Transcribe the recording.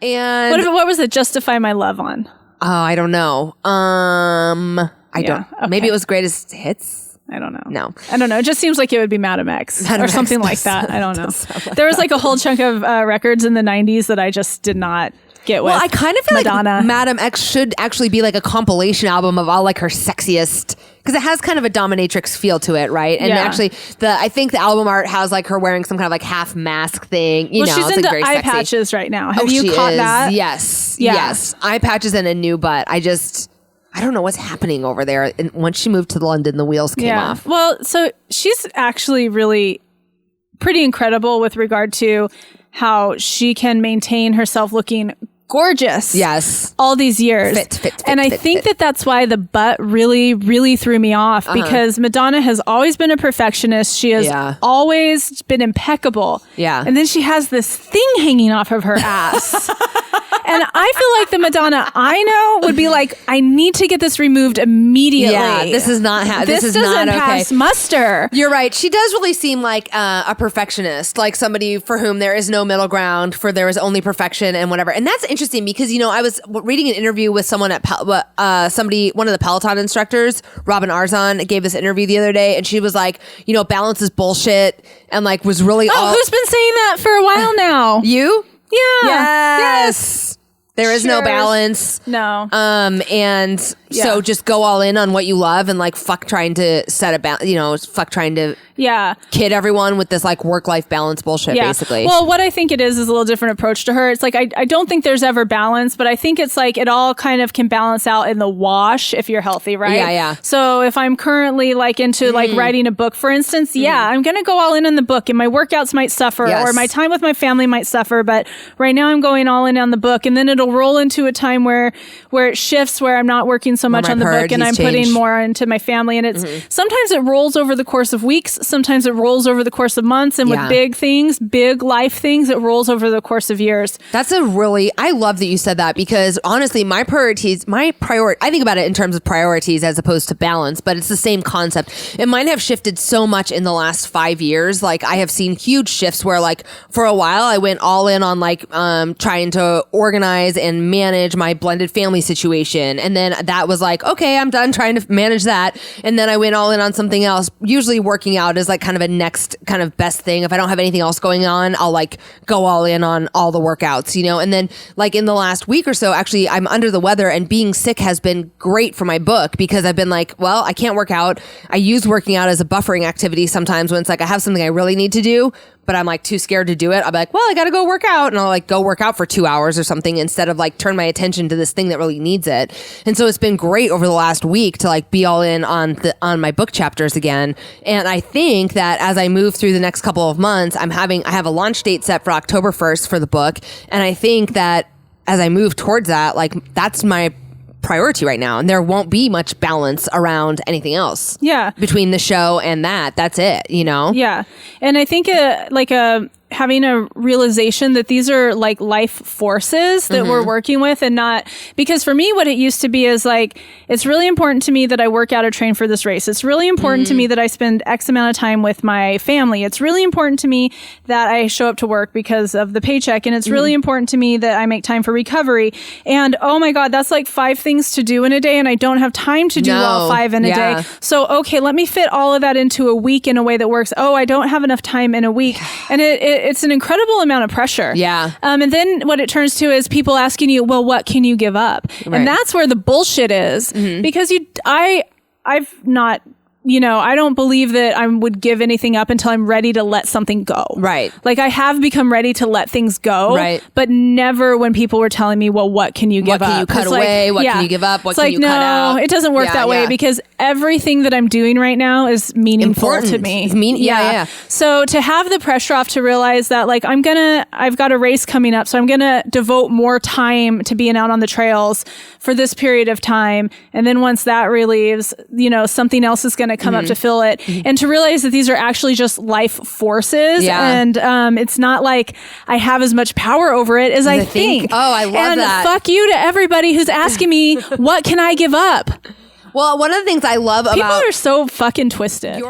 And what was it? Justify My Love on? Oh, I don't know. I don't. Okay. Maybe it was Greatest Hits. I don't know. No. I don't know. It just seems like it would be Madam X Madam or X something like that. I don't know. There was like a whole chunk of records in the 90s that I just did not get with. Well, I kind of feel Madonna. like Madam X should actually be like a compilation album of all like her sexiest, because it has kind of a dominatrix feel to it, right? And actually, I think the album art has like her wearing some kind of like half mask thing. You know, she's it's into like very eye sexy. patches right now. Have you caught that? Yes. Yeah. Yes. Eye patches and a new butt. I don't know what's happening over there. And once she moved to London, the wheels came off. Well, so she's actually really pretty incredible with regard to how she can maintain herself looking gorgeous. Yes. All these years. Fit, and I think that's why the butt really, really threw me off, because Madonna has always been a perfectionist. She has always been impeccable. Yeah. And then she has this thing hanging off of her ass. And I feel like the Madonna I know would be like, I need to get this removed immediately. Yeah, this is not this is doesn't not okay. pass muster. You're right. She does really seem like a perfectionist, like somebody for whom there is no middle ground, for there is only perfection and whatever. And that's interesting because, you know, I was reading an interview with someone at one of the Peloton instructors, Robin Arzon, gave this interview the other day, and she was like, you know, balance is bullshit, and like was really who's been saying that for a while now? You? Yeah. Yes. There is no balance. No. And so just go all in on what you love and like fuck trying to set a balance, fuck trying to kid everyone with this like work-life balance bullshit, basically. Well, what I think it is a little different approach to her. It's like, I don't think there's ever balance, but I think it's like it all kind of can balance out in the wash if you're healthy, right? Yeah. So if I'm currently like into like writing a book, for instance, I'm going to go all in on the book, and my workouts might suffer or my time with my family might suffer. But right now I'm going all in on the book, and then it'll roll into a time where it shifts, where I'm not working so much on the book and I'm putting more into my family. And it's sometimes it rolls over the course of weeks. Sometimes it rolls over the course of months, and with big life things, it rolls over the course of years. I love that you said that, because honestly, I think about it in terms of priorities as opposed to balance, but it's the same concept. And mine have shifted so much in the last 5 years. Like I have seen huge shifts where like for a while I went all in on like trying to organize and manage my blended family situation. And then that was like, okay, I'm done trying to manage that. And then I went all in on something else. Usually working out is like kind of a next kind of best thing. If I don't have anything else going on, I'll like go all in on all the workouts, and then like in the last week or so, actually I'm under the weather, and being sick has been great for my book, because I've been like, well, I can't work out. I use working out as a buffering activity sometimes when it's like I have something I really need to do, but I'm like too scared to do it. I'll be like, well, I got to go work out, and I'll like go work out for 2 hours or something instead of like turn my attention to this thing that really needs it. And so it's been great over the last week to like be all in on my book chapters again. And I think that as I move through the next couple of months, I have a launch date set for October 1st for the book. And I think that as I move towards that, like that's my priority right now, and there won't be much balance around anything else. Yeah. Between the show and that's it, Yeah. And I think having a realization that these are like life forces that we're working with, and not, because for me, what it used to be is like, it's really important to me that I work out or train for this race. It's really important to me that I spend X amount of time with my family. It's really important to me that I show up to work because of the paycheck. And it's really important to me that I make time for recovery. And oh my God, that's like 5 things to do in a day. And I don't have time to do all 5 in a day. So, okay, let me fit all of that into a week in a way that works. Oh, I don't have enough time in a week. And it's an incredible amount of pressure. Yeah. And then what it turns to is people asking you, well, what can you give up? Right. And that's where the bullshit is, because I've not, I don't believe that I would give anything up until I'm ready to let something go. Right. Like I have become ready to let things go. Right. But never when people were telling me, well, what can you give up? What can you cut away? What can you give up? What can you cut out? No, it doesn't work that way, because everything that I'm doing right now is meaningful to me. So to have the pressure off to realize that like I've got a race coming up, so I'm going to devote more time to being out on the trails for this period of time. And then once that relieves, something else is going to come up to fill it, and to realize that these are actually just life forces, and it's not like I have as much power over it as I think. Oh, I love that. And fuck you to everybody who's asking me, what can I give up? Well, one of the things I love about people are so fucking twisted.